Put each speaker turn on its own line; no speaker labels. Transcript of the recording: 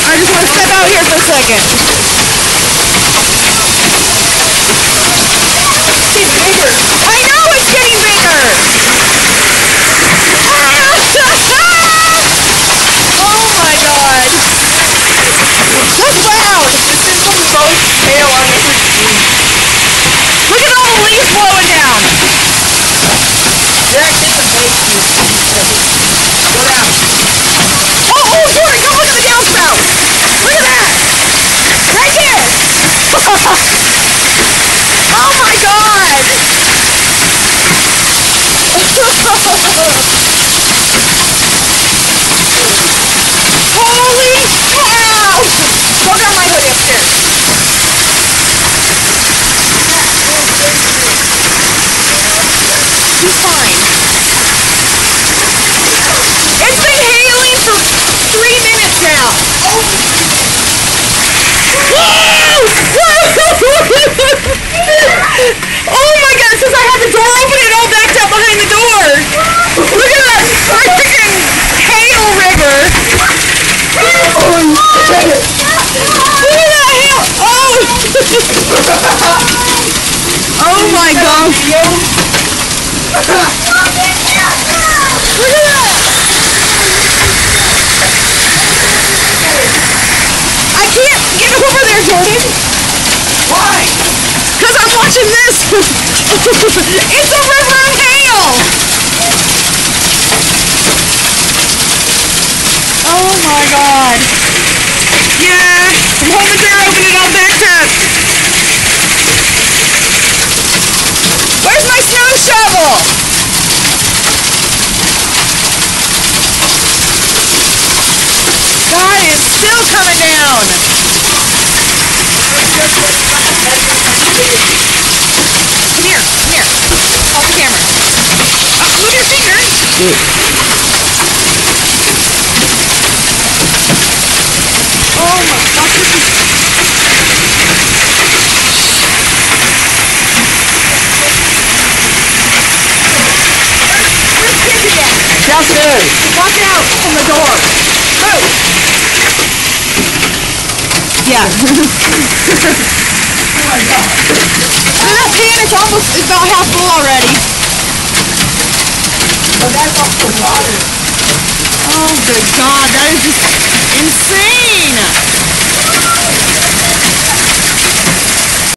I just want to step out here for a second.
It's getting bigger.
I know it's getting bigger. Oh my God. That's loud.
This is the most hail I've ever seen.
Look at all the leaves blowing down.
Jack, get the base. Go down.
Oh, Tori, go look at the downspout. Look at that. Right there. Oh my God. Holy cow. Go down my hoodie upstairs. He's fine. It's been hailing for 3 minutes now. Whoa! Oh my God, since I had the door open, it all backed up behind the door. Look at that freaking hail river. Look at that hail. Oh! Oh my God. Look at that. I can't get over there, Jordan.
Why?
Because I'm watching this. It's a river of hail. Oh my God. Yeah, I'm holding the door open and all backed up. Where's my snow shovel? God, it's still coming down. Come here, come here. Off the camera. Move your finger. Oh my gosh, this is... Where's Kids again?
Downstairs.
Watch out from the door. Move. Yeah.
Oh my God.
That pan is about half full already.
But that's off the water.
Oh good God, that is just insane.